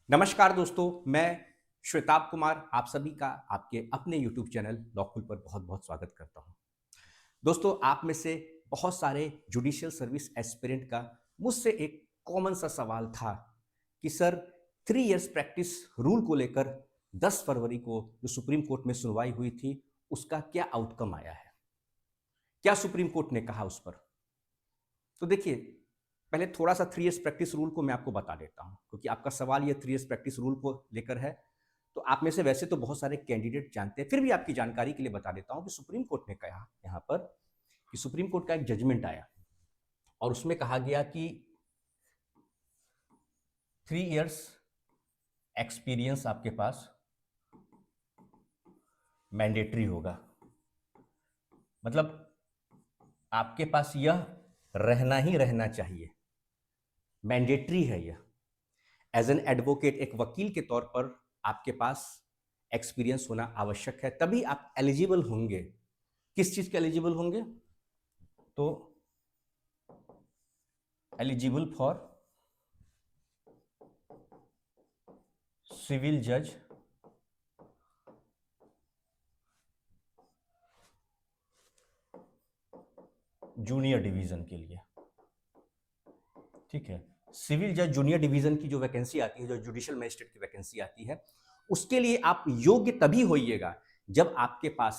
नमस्कार दोस्तों, मैं श्वेताब कुमार आप सभी का आपके अपने यूट्यूब चैनल लॉकुल पर बहुत-बहुत स्वागत करता हूं। दोस्तों, आप में से बहुत सारे जुडिशियल सर्विस एस्पिरेंट का मुझसे एक कॉमन सा सवाल था कि सर 3 इयर्स प्रैक्टिस रूल को लेकर 10 फरवरी को जो सुप्रीम कोर्ट में सुनवाई हुई थी, उसका क्या आउटकम आया है? क्या सुप्रीम कोर्ट ने कहा उस पर? तो देखिए, पहले थोड़ा-सा 3 इयर्स प्रैक्टिस रूल को मैं आपको बता देता हूँ, क्योंकि आपका सवाल ये 3 इयर्स प्रैक्टिस रूल को लेकर है। तो आप में से वैसे तो बहुत सारे कैंडिडेट जानते हैं, फिर भी आपकी जानकारी के लिए बता देता हूँ कि सुप्रीम कोर्ट ने कहा यहाँ पर कि सुप्रीम कोर्ट का एक जजमेंट आया और उसमें कहा गया कि 3 इयर्स एक्सपीरियंस आपके पास मैंडेटरी होगा। मतलब आपके पास यह रहना ही रहना चाहिए, मैंडेटरी है यह। एज एन एडवोकेट, एक वकील के तौर पर आपके पास एक्सपीरियंस होना आवश्यक है, तभी आप एलिजिबल होंगे। किस चीज के एलिजिबल होंगे? तो एलिजिबल फॉर सिविल जज जूनियर डिवीजन के लिए। ठीक है, सिविल जज जूनियर डिवीजन की जो वैकेंसी आती है, जो जुडिशियल मजिस्ट्रेट की वैकेंसी आती है, उसके लिए आप योग्य तभी होइएगा जब आपके पास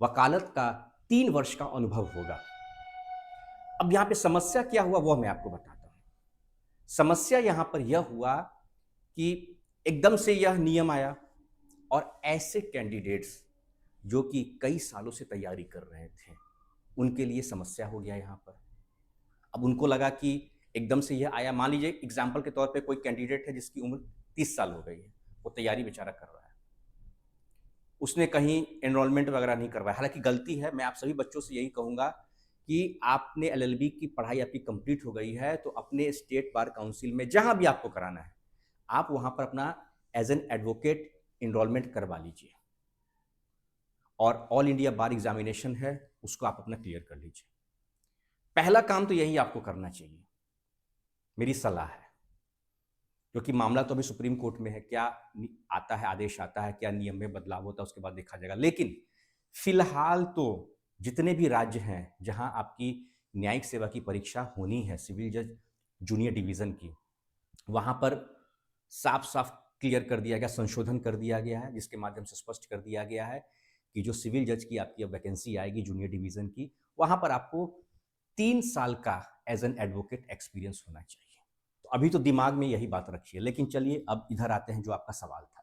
वकालत का 3 वर्ष का अनुभव होगा। अब यहां पे समस्या क्या हुआ वो मैं आपको बताता हूं। समस्या यहां पर यह हुआ कि एकदम से यह नियम आया और ऐसे कैंडिडेट्स जो कि कई सालों से तैयारी कर रहे थे, उनके लिए समस्या हो गया यहाँ पर। अब उनको लगा कि एकदम से यह आया, मान लीजिए एग्जाम्पल के तौर पे कोई कैंडिडेट है जिसकी उम्र 30 साल हो गई है, वो तैयारी बेचारा कर रहा है, उसने कहीं एनरोलमेंट वगैरह नहीं करवाया, हालांकि गलती है। मैं आप सभी बच्चों से यही कहूंगा कि आपने एलएलबी की पढ़ाई आपकी कंप्लीट हो गई है तो अपने स्टेट बार काउंसिल में जहां भी आपको कराना है, आप वहां पर अपना एज एन एडवोकेट इनरोलमेंट करवा लीजिए और ऑल इंडिया बार एग्जामिनेशन है उसको आप अपना क्लियर कर लीजिए। पहला काम तो यही आपको करना चाहिए, मेरी सलाह है, क्योंकि मामला तो अभी सुप्रीम कोर्ट में है। क्या आता है, आदेश आता है, क्या नियम में बदलाव होता है, उसके बाद देखा जाएगा। लेकिन फिलहाल तो जितने भी राज्य हैं जहां आपकी न्यायिक सेवा की परीक्षा होनी है, सिविल जज जूनियर डिवीजन की, वहां पर साफ साफ क्लियर कर दिया गया, संशोधन कर दिया गया है, जिसके माध्यम से स्पष्ट कर दिया गया है कि जो सिविल जज की आपकी अब वैकेंसी आएगी जूनियर डिवीजन की, वहां पर आपको 3 साल का एज एन एडवोकेट एक्सपीरियंस होना चाहिए। तो अभी तो दिमाग में यही बात रखिए। लेकिन चलिए अब इधर आते हैं जो आपका सवाल था।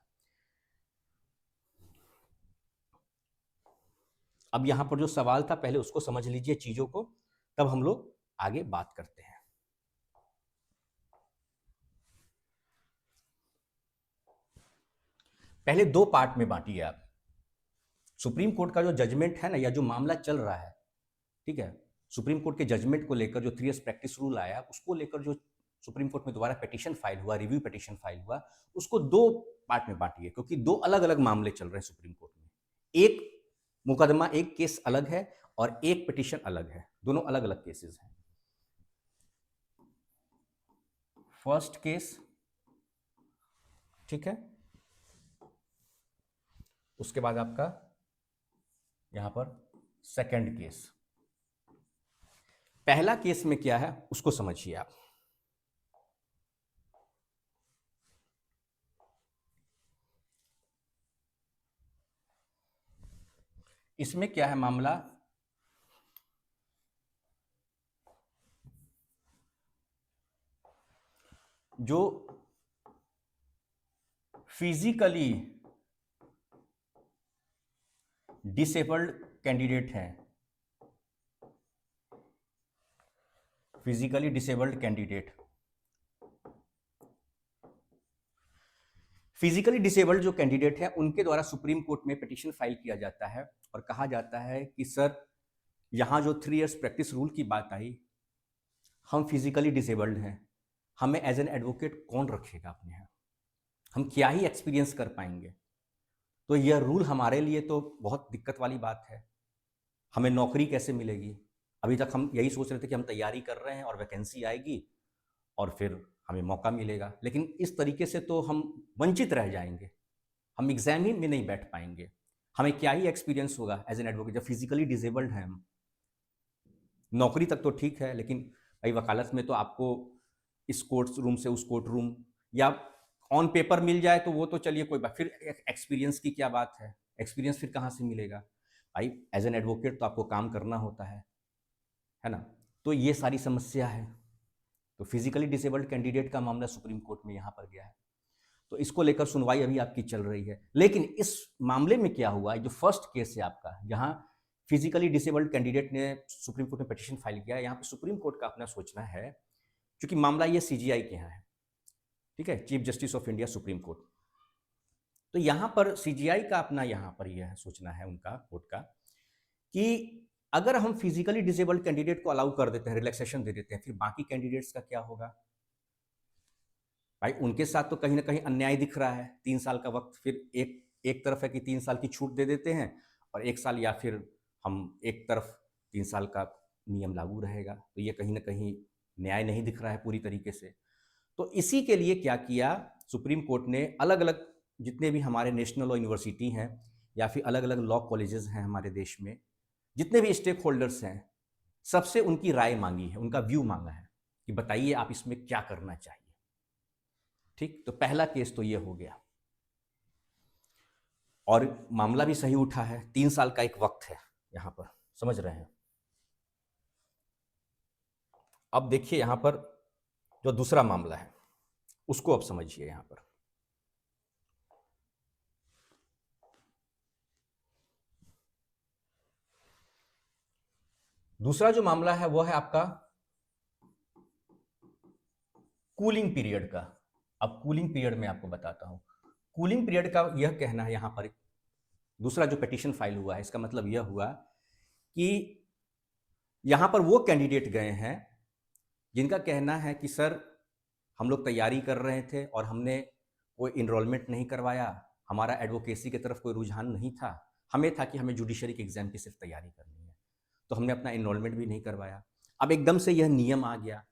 अब यहां पर जो सवाल था पहले उसको समझ लीजिए चीजों को, तब हम लोग आगे बात करते हैं। पहले 2 पार्ट में बांटिए आप। सुप्रीम कोर्ट का जो जजमेंट है ना, या जो मामला चल रहा है, ठीक है, सुप्रीम कोर्ट के जजमेंट को लेकर जो 3 इयर्स प्रैक्टिस रूल आया, उसको लेकर जो सुप्रीम कोर्ट में दोबारा पिटीशन फाइल हुआ, रिव्यू पिटीशन फाइल हुआ, उसको 2 पार्ट में बांटिए, क्योंकि 2 अलग-अलग मामले चल रहे हैं सुप्रीम कोर्ट में। एक मुकदमा, एक केस अलग है और एक पिटीशन अलग है, दोनों अलग-अलग केसेस हैं। फर्स्ट केस, ठीक है, उसके बाद आपका यहां पर सेकंड केस। पहला केस में क्या है उसको समझिए आप। इसमें क्या है मामला? जो फिजिकली डिसेबल्ड कैंडिडेट हैं, physically disabled candidate, physically disabled जो कैंडिडेट हैं उनके द्वारा सुप्रीम कोर्ट में पिटीशन फाइल किया जाता है और कहा जाता है कि सर, यहां जो 3 इयर्स प्रैक्टिस रूल की बात आई, हम फिजिकली डिसेबल्ड हैं, हमें एज एन एडवोकेट कौन रखेगा अपने यहाँ, हम क्या ही एक्सपीरियंस कर पाएंगे। तो यह रूल हमारे लिए तो बहुत दिक्कत वाली बात है, हमें नौकरी कैसे मिलेगी? अभी तक हम यही सोच रहे थे कि हम तैयारी कर रहे हैं और वैकेंसी आएगी और फिर हमें मौका मिलेगा। लेकिन इस तरीके से तो हम वंचित रह जाएंगे, हम एग्जाम ही में नहीं बैठ पाएंगे। हमें क्या ही एक्सपीरियंस होगा एज एन एडवोकेट जब फिजिकली डिसेबल्ड हैं हम। नौकरी तक तो ठीक है, लेकिन भाई वकालत में तो आपको इस कोर्ट रूम से उस कोर्ट रूम, या ऑन पेपर मिल जाए तो वो तो चलिए कोई बात, फिर एक्सपीरियंस की क्या बात है, एक्सपीरियंस फिर कहाँ से मिलेगा भाई। एज एन एडवोकेट तो आपको काम करना होता है ना। तो ये सारी समस्या है। तो फिजिकली डिसेबल्ड कैंडिडेट का मामला सुप्रीम कोर्ट में यहाँ पर गया है, तो इसको लेकर सुनवाई अभी आपकी चल रही है। लेकिन इस मामले में क्या हुआ, जो फर्स्ट केस है आपका, जहाँ फिजिकली डिसेबल्ड कैंडिडेट ने सुप्रीम कोर्ट में पिटीशन फाइल किया, यहाँ पे सुप्रीम कोर्ट का अपना सोचना है, क्योंकि मामला ये सीजीआई के यहाँ है, ठीक है, chief justice of India supreme court. तो यहाँ पर सीजीआई का अपना यहाँ पर यह सोचना है उनका, कोर्ट का, कि अगर हम फिजिकली डिसेबल्ड कैंडिडेट को अलाउ कर देते हैं, रिलैक्सेशन दे देते हैं, फिर बाकी कैंडिडेट्स का क्या होगा भाई। उनके साथ तो कहीं ना कहीं अन्याय दिख रहा है। 3 साल का वक्त, फिर एक तरफ है कि 3 साल की छूट दे देते हैं और 1 साल, या फिर हम एक तरफ 3 साल का नियम लागू रहेगा, तो ये कहीं ना कहीं न्याय नहीं दिख रहा है पूरी तरीके से। तो इसी के लिए क्या किया सुप्रीम कोर्ट ने, अलग अलग जितने भी हमारे नेशनल लॉ यूनिवर्सिटी हैं या फिर अलग अलग लॉ कॉलेजेस हैं हमारे देश में, जितने भी स्टेक होल्डर्स हैं, सबसे उनकी राय मांगी है, उनका व्यू मांगा है कि बताइए आप इसमें क्या करना चाहिए। ठीक, तो पहला केस तो ये हो गया, और मामला भी सही उठा है। 3 साल का एक वक्त है यहां पर, समझ रहे हैं। अब देखिए यहां पर जो दूसरा मामला है उसको अब समझिए। यहां पर दूसरा जो मामला है वो है आपका कूलिंग पीरियड का। अब कूलिंग पीरियड में आपको बताता हूं। कूलिंग पीरियड का यह कहना है, यहां पर दूसरा जो पिटीशन फाइल हुआ है, इसका मतलब यह हुआ कि यहां पर वो कैंडिडेट गए हैं जिनका कहना है कि सर हम लोग तैयारी कर रहे थे और हमने कोई इनरोलमेंट नहीं करवाया, हमारा एडवोकेसी की तरफ कोई रुझान नहीं था, हमें था कि हमें जुडिशरी के एग्जाम की सिर्फ तैयारी करनी है, तो हमने अपना इनरोलमेंट भी नहीं करवाया। अब एकदम से यह नियम आ गया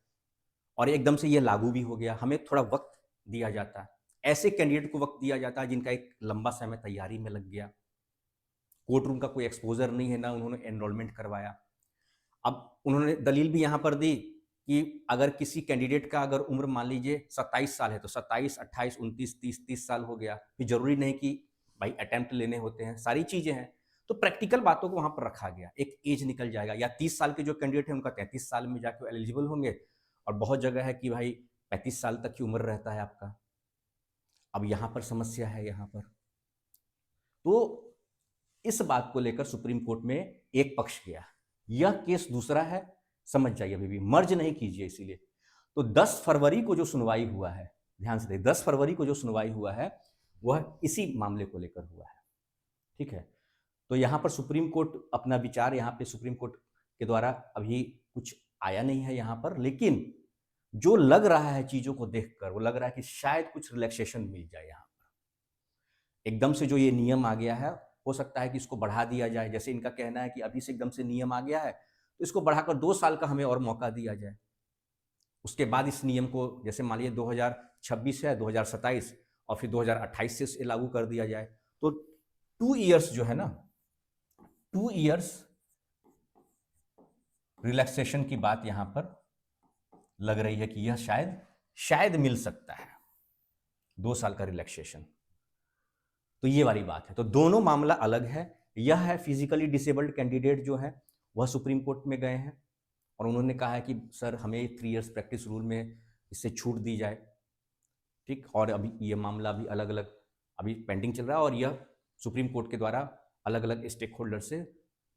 और एकदम से यह लागू भी हो गया, हमें थोड़ा वक्त दिया जाता, ऐसे कैंडिडेट को वक्त दिया जाता है जिनका एक लंबा समय तैयारी में लग गया, कोर्ट रूम का कोई एक्सपोजर नहीं है, ना उन्होंने एनरोलमेंट करवाया। अब उन्होंने दलील भी यहाँ पर दी कि अगर किसी कैंडिडेट का अगर उम्र मान लीजिए 27 साल है, तो 27, 28, 29, 30 साल हो गया, फिर जरूरी नहीं कि भाई अटेम्प्ट लेने होते हैं, सारी चीजें हैं, तो प्रैक्टिकल बातों को वहां पर रखा गया। एक एज निकल जाएगा, या 30 साल के जो कैंडिडेट है उनका 33 साल में जाके एलिजिबल होंगे, और बहुत जगह है कि भाई 35 साल तक की उम्र रहता है आपका। अब यहां पर समस्या है यहां पर, तो इस बात को लेकर सुप्रीम कोर्ट में एक पक्ष गया। यह केस दूसरा है, समझ जाइए, अभी भी मर्ज नहीं कीजिए। इसीलिए तो 10 फरवरी को जो सुनवाई हुआ है, ध्यान से देखिए, 10 फरवरी को जो सुनवाई हुआ है वह इसी मामले को लेकर हुआ है, ठीक है। तो यहां पर सुप्रीम कोर्ट अपना विचार, यहां पे सुप्रीम कोर्ट के द्वारा अभी कुछ आया नहीं है यहां पर, लेकिन जो लग रहा है चीजों को देखकर, वो लग रहा है कि शायद कुछ रिलैक्सेशन मिल जाए यहां पर। एकदम से जो ये नियम आ गया है, हो सकता है कि इसको बढ़ा दिया जाए। जैसे इनका कहना है कि अभी से एकदम से नियम आ गया है, तो इसको बढ़ाकर 2 साल का हमें और मौका दिया जाए। उसके बाद इस नियम को, जैसे मान लीजिए 2026 है, 2027 और फिर 2028 से इसे लागू कर दिया जाए, तो 2 इयर्स जो है ना, 2 इयर्स रिलैक्सेशन की बात यहां पर लग रही है कि यह शायद मिल सकता है, 2 साल का रिलैक्सेशन। तो ये वाली बात है। तो दोनों मामला अलग है। यह है फिजिकली डिसेबल्ड कैंडिडेट जो है वह सुप्रीम कोर्ट में गए हैं और उन्होंने कहा है कि सर हमें 3 इयर्स प्रैक्टिस रूल में इससे छूट दी जाए, ठीक। और अभी ये मामला अभी अलग अलग अभी पेंडिंग चल रहा है, और यह सुप्रीम कोर्ट के द्वारा अलग अलग स्टेक होल्डर से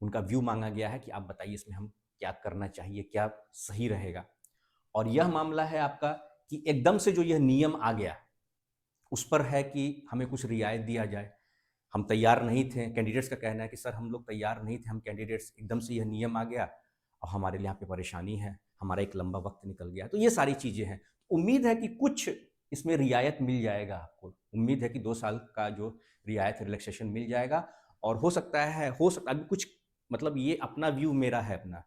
उनका व्यू मांगा गया है कि आप बताइए इसमें हम क्या करना चाहिए, क्या सही रहेगा। और यह मामला है आपका कि एकदम से जो यह नियम आ गया उस पर है कि हमें कुछ रियायत दिया जाए। हम तैयार नहीं थे, कैंडिडेट्स का कहना है कि सर हम लोग तैयार नहीं थे, हम कैंडिडेट्स, एकदम से यह नियम आ गया और हमारे लिए यहाँ पे परेशानी है, हमारा एक लंबा वक्त निकल गया। तो ये सारी चीज़ें हैं। उम्मीद है कि कुछ इसमें रियायत मिल जाएगा आपको। उम्मीद है कि 2 साल का जो रियायत रिलैक्सेशन मिल जाएगा, और हो सकता है अभी कुछ, मतलब ये अपना व्यू मेरा है अपना,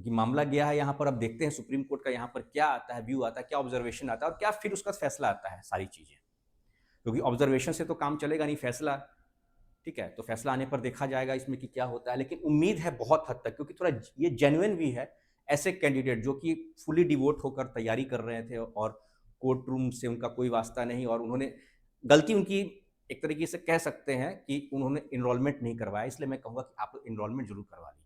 क्योंकि मामला गया है यहाँ पर, अब देखते हैं सुप्रीम कोर्ट का यहाँ पर क्या आता है, व्यू आता है, क्या ऑब्जर्वेशन आता है और क्या फिर उसका फैसला आता है, सारी चीज़ें। क्योंकि ऑब्जर्वेशन से तो काम चलेगा नहीं, फैसला, ठीक है, तो फैसला आने पर देखा जाएगा इसमें कि क्या होता है। लेकिन उम्मीद है बहुत हद तक, क्योंकि थोड़ा ये जेन्युइन भी है, ऐसे कैंडिडेट जो कि फुली डिवोट होकर तैयारी कर रहे थे और कोर्ट रूम से उनका कोई वास्ता नहीं, और उन्होंने गलती उनकी एक तरीके से कह सकते हैं कि उन्होंने इनरोलमेंट नहीं करवाया, इसलिए मैं कहूँगा कि आप इनरोलमेंट जरूर करवा लीजिए।